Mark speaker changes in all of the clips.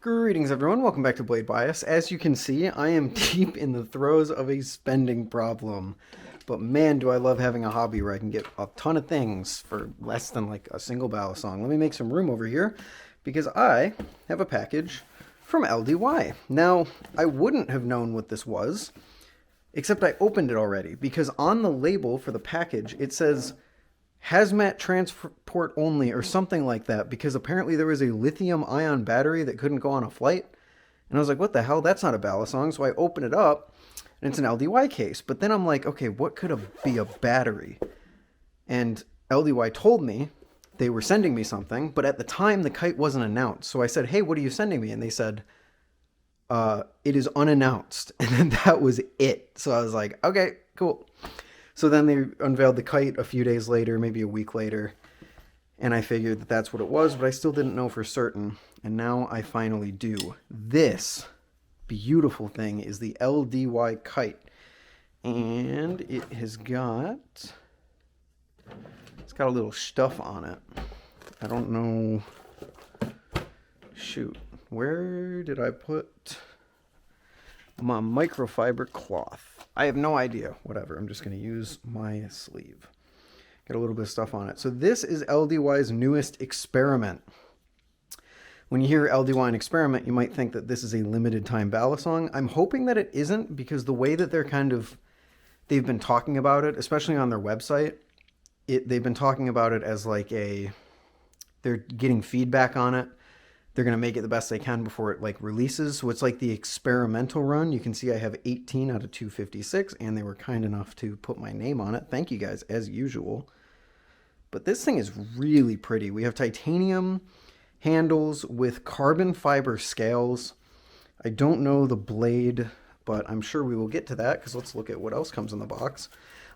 Speaker 1: Greetings everyone, welcome back to Blade Bias. As you can see, I am deep in the throes of a spending problem. But man, do I love having a hobby where I can get a ton of things for less than like a single balisong. Let me make some room over here because I have a package from LDY. Now, I wouldn't have known what this was, except I opened it already because on the label for the package, it says hazmat transport only or something like that, because apparently there was a lithium ion battery that couldn't go on a flight. And I was like, what the hell? That's not a balisong. So I open it up and it's an LDY case. But then I'm like, okay, what could be a battery? And LDY told me they were sending me something, but at the time the kite wasn't announced. So I said, hey, what are you sending me? And they said, it is unannounced. And then that was it. So I was like, okay, cool. So then they unveiled the kite a few days later, maybe a week later, and I figured that that's what it was, but I still didn't know for certain, and now I finally do. This beautiful thing is the LDY Kite, and it's got a little stuff on it. I don't know. Shoot, where did I put my microfiber cloth? I have no idea. Whatever. I'm just going to use my sleeve. Got a little bit of stuff on it. So this is LDY's newest experiment. When you hear LDY and experiment, you might think that this is a limited time balisong. I'm hoping that it isn't, because the way that they've been talking about it, especially on their website, they've been talking about it as like they're getting feedback on it. They're going to make it the best they can before it releases. So it's like the experimental run. You can see I have 18 out of 256, and they were kind enough to put my name on it. Thank you guys, as usual. But this thing is really pretty. We have titanium handles with carbon fiber scales. I don't know the blade, but I'm sure we will get to that, because let's look at what else comes in the box.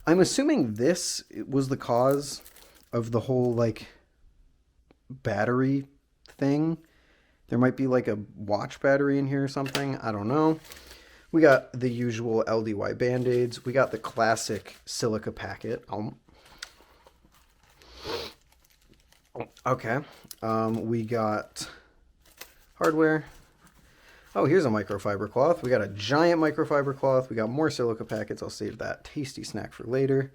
Speaker 1: I'm assuming this was the cause of the whole battery thing. There might be like a watch battery in here or something. I don't know. We got the usual LDY Band-Aids. We got the classic silica packet. Okay. We got hardware. Oh, here's a microfiber cloth. We got a giant microfiber cloth. We got more silica packets. I'll save that tasty snack for later.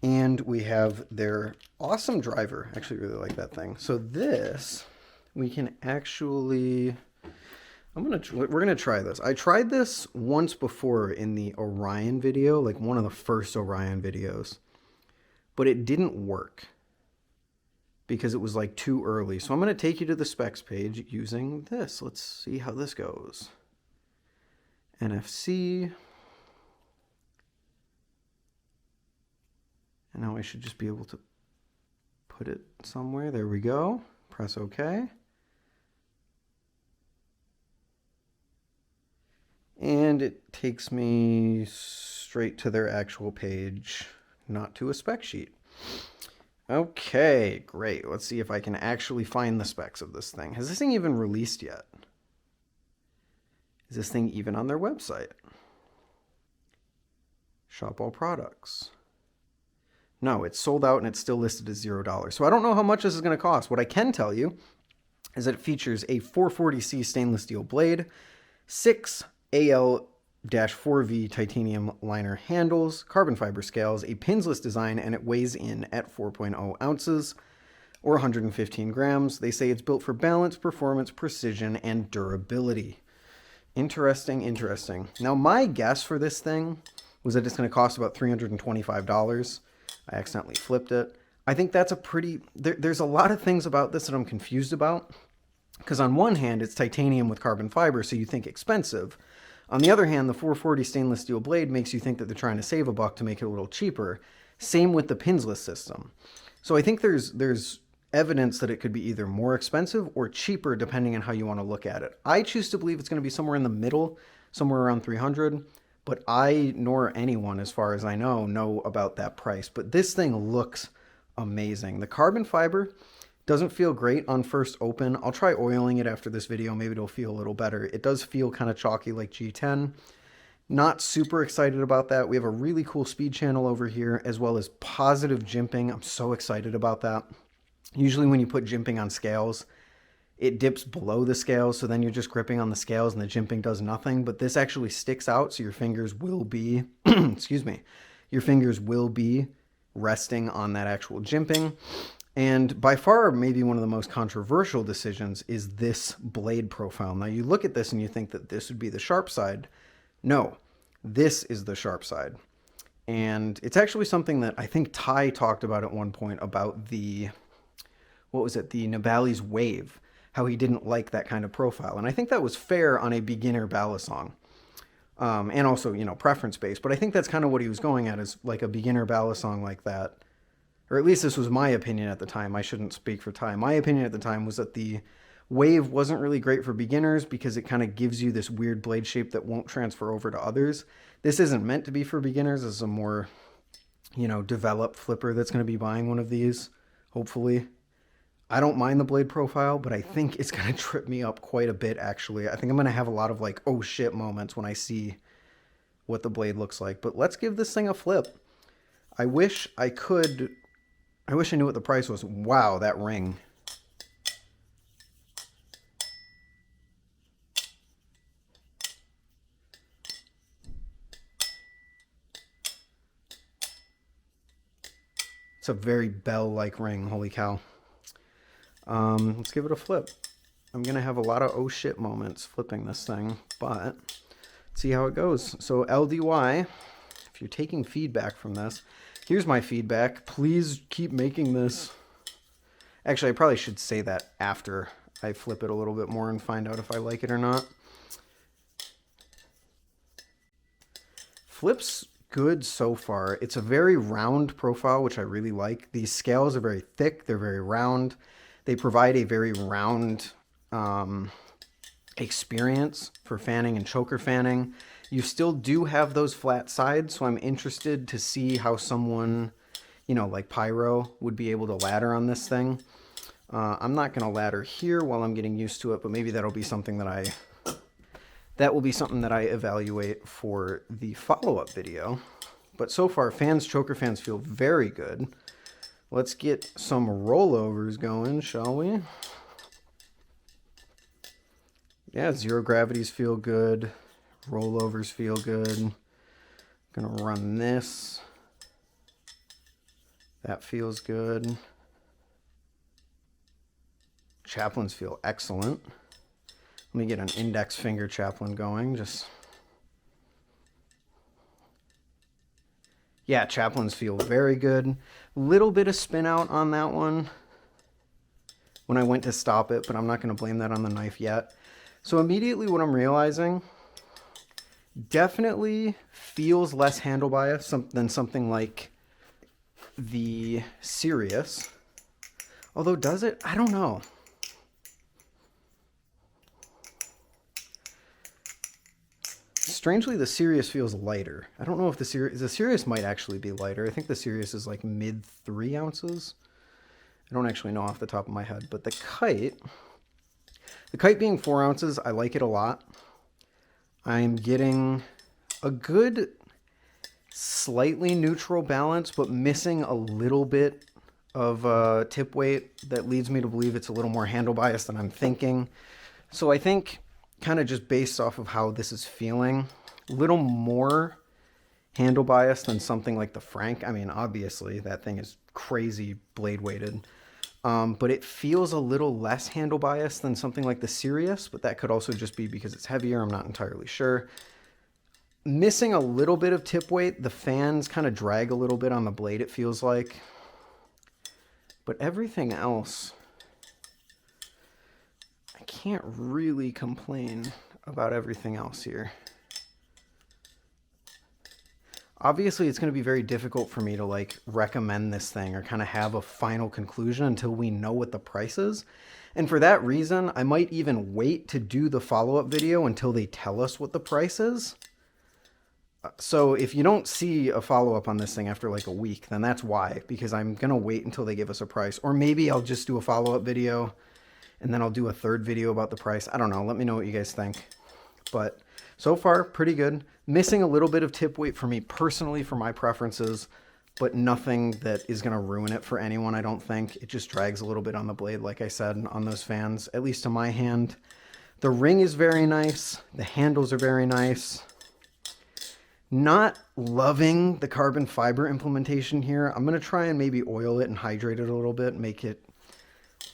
Speaker 1: And we have their awesome driver. I actually really like that thing. So this, we can actually, we're gonna try this. I tried this once before in the Orion video, like one of the first Orion videos, but it didn't work because it was like too early. So I'm gonna take you to the specs page using this. Let's see how this goes. NFC. And now I should just be able to put it somewhere. There we go. Press OK. And it takes me straight to their actual page, not to a spec sheet. Okay, great. Let's see if I can actually find the specs of this thing. Has this thing even released yet? Is this thing even on their website? Shop all products. No, it's sold out and it's still listed as $0. So I don't know how much this is going to cost. What I can tell you is that it features a 440C stainless steel blade, 6 AL-4V titanium liner handles, carbon fiber scales, a pinsless design, and it weighs in at 4.0 ounces or 115 grams. They say it's built for balance, performance, precision, and durability. Interesting, interesting. Now, my guess for this thing was that it's going to cost about $325. I accidentally flipped it. I think that's a pretty... There's a lot of things about this that I'm confused about, because on one hand, it's titanium with carbon fiber, so you think expensive. On the other hand, the 440 stainless steel blade makes you think that they're trying to save a buck to make it a little cheaper. Same with the pinsless system. So I think there's evidence that it could be either more expensive or cheaper depending on how you want to look at it. I choose to believe it's going to be somewhere in the middle, somewhere around $300, but I nor anyone, as far as I know about that price. But this thing looks amazing. The carbon fiber doesn't feel great on first open. I'll try oiling it after this video. Maybe it'll feel a little better. It does feel kind of chalky like G10. Not super excited about that. We have a really cool speed channel over here, as well as positive jimping. I'm so excited about that. Usually when you put jimping on scales, it dips below the scales, so then you're just gripping on the scales and the jimping does nothing. But this actually sticks out, so your fingers will be, excuse me, your fingers will be resting on that actual jimping. And by far, maybe one of the most controversial decisions is this blade profile. Now you look at this and you think that this would be the sharp side. No, this is the sharp side. And it's actually something that I think Ty talked about at one point about the, what was it, the Nibali's Wave, how he didn't like that kind of profile. And I think that was fair on a beginner balisong. And also, you know, preference-based. But I think that's kind of what he was going at, is like a beginner balisong like that. Or at least this was my opinion at the time. I shouldn't speak for Ty. My opinion at the time was that the Wave wasn't really great for beginners because it kind of gives you this weird blade shape that won't transfer over to others. This isn't meant to be for beginners. This is a more, you know, developed flipper that's going to be buying one of these, hopefully. I don't mind the blade profile, but I think it's going to trip me up quite a bit, actually. I think I'm going to have a lot of like, oh shit moments when I see what the blade looks like. But let's give this thing a flip. I wish I knew what the price was. Wow, that ring. It's a very bell-like ring, holy cow. Let's give it a flip. I'm going to have a lot of oh shit moments flipping this thing, but let's see how it goes. So LDY, if you're taking feedback from this, here's my feedback. Please keep making this. Actually, I probably should say that after I flip it a little bit more and find out if I like it or not. Flips good so far. It's a very round profile, which I really like. These scales are very thick. They're very round. They provide a very round experience for fanning and choker fanning. You still do have those flat sides, so I'm interested to see how someone, you know, like Pyro would be able to ladder on this thing. I'm not going to ladder here while I'm getting used to it, but maybe that'll be something that will be something that I evaluate for the follow-up video. But so far, choker fans feel very good. Let's get some rollovers going, shall we? Yeah, zero gravities feel good. Rollovers feel good. Gonna run this. That feels good. Chaplains feel excellent. Let me get an index finger chaplain going. Yeah, chaplains feel very good. Little bit of spin out on that one when I went to stop it, but I'm not going to blame that on the knife yet. So immediately what I'm realizing, definitely feels less handle bias than something like the Sirius. Although does it? I don't know. Strangely, the Sirius feels lighter. I don't know if the Sirius might actually be lighter. I think the Sirius is like mid 3 ounces. I don't actually know off the top of my head, but the Kite being 4 ounces, I like it a lot. I'm getting a good, slightly neutral balance, but missing a little bit of tip weight that leads me to believe it's a little more handle biased than I'm thinking. So I think, kind of just based off of how this is feeling, a little more handle bias than something like the Frank. I mean, obviously that thing is crazy blade weighted, but it feels a little less handle bias than something like the Sirius, but that could also just be because it's heavier. I'm not entirely sure. Missing a little bit of tip weight. The fans kind of drag a little bit on the blade, it feels like, but everything else, I can't really complain about everything else here. Obviously, it's going to be very difficult for me to like recommend this thing or kind of have a final conclusion until we know what the price is. And for that reason, I might even wait to do the follow-up video until they tell us what the price is. So if you don't see a follow-up on this thing after like a week, then that's why, because I'm going to wait until they give us a price. Or maybe I'll just do a follow-up video and then I'll do a third video about the price. I don't know. Let me know what you guys think. But so far, pretty good. Missing a little bit of tip weight for me personally, for my preferences. but nothing that is going to ruin it for anyone, I don't think. It just drags a little bit on the blade, like I said, on those fans, at least to my hand. The ring is very nice. The handles are very nice. Not loving the carbon fiber implementation here. I'm going to try and maybe oil it and hydrate it a little bit, make it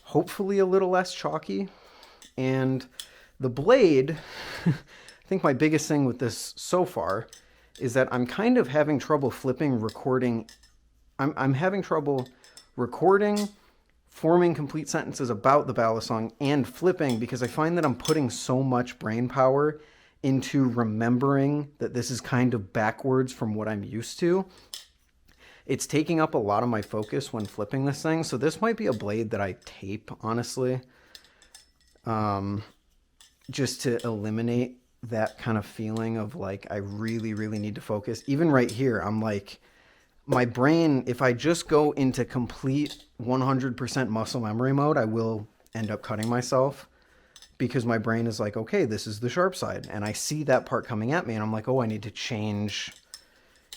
Speaker 1: hopefully a little less chalky. And the blade, I think my biggest thing with this so far is that I'm kind of having trouble recording. I'm having trouble recording, forming complete sentences about the balisong, and flipping, because I find that I'm putting so much brain power into remembering that this is kind of backwards from what I'm used to. It's taking up a lot of my focus when flipping this thing. So this might be a blade that I tape, honestly, just to eliminate that kind of feeling of like, I really, really need to focus. Even right here, I'm like, my brain, if I just go into complete 100% muscle memory mode, I will end up cutting myself, because my brain is like, okay, this is the sharp side. And I see that part coming at me and I'm like, oh, I need to change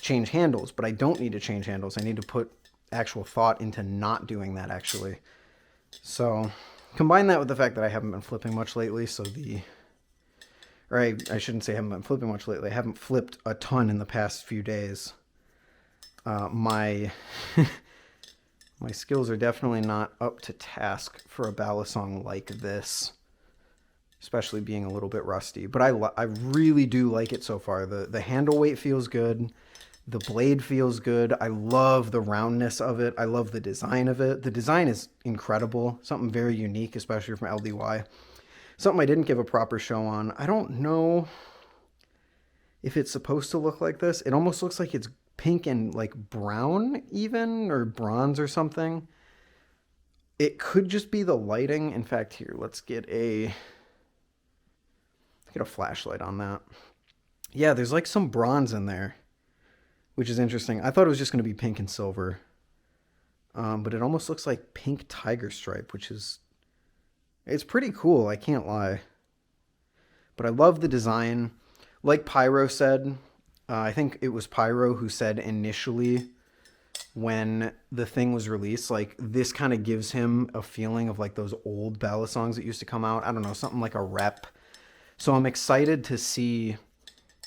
Speaker 1: handles, but I don't need to change handles. I need to put actual thought into not doing that, actually. So combine that with the fact that I haven't been flipping much lately. So I shouldn't say I haven't been flipping much lately. I haven't flipped a ton in the past few days. My my skills are definitely not up to task for a balisong like this, especially being a little bit rusty. But I really do like it so far. The handle weight feels good. The blade feels good. I love the roundness of it. I love the design of it. The design is incredible. Something very unique, especially from LDY. Something I didn't give a proper show on. I don't know if it's supposed to look like this. It almost looks like it's pink and like brown even, or bronze or something. It could just be the lighting. In fact, here, let's get a flashlight on that. Yeah, there's like some bronze in there, which is interesting. I thought it was just going to be pink and silver, but it almost looks like pink tiger stripe, which is, it's pretty cool, I can't lie. But I love the design. Like Pyro said, I think it was Pyro who said initially when the thing was released, like, this kind of gives him a feeling of like those old balisongs that used to come out. I don't know, something like a rep. So I'm excited to see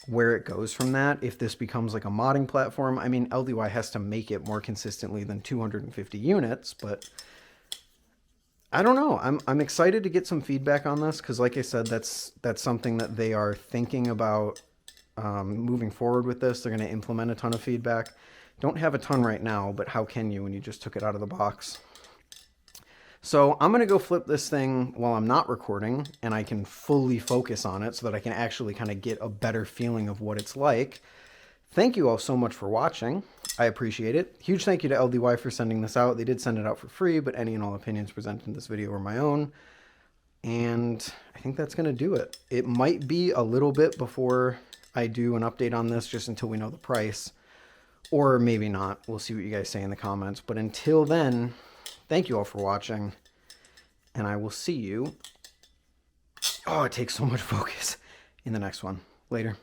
Speaker 1: where it goes from that, if this becomes like a modding platform. I mean, LDY has to make it more consistently than 250 units, but I don't know. I'm excited to get some feedback on this, because like I said, that's something that they are thinking about moving forward with this. They're going to implement a ton of feedback. Don't have a ton right now, but how can you when you just took it out of the box? So I'm going to go flip this thing while I'm not recording, and I can fully focus on it so that I can actually kind of get a better feeling of what it's like. Thank you all so much for watching. I appreciate it. Huge thank you to LDY for sending this out. They did send it out for free, but any and all opinions presented in this video are my own. And I think that's going to do it. It might be a little bit before I do an update on this, just until we know the price. Or maybe not. We'll see what you guys say in the comments. But until then, thank you all for watching, and I will see you, oh, it takes so much focus, in the next one. Later.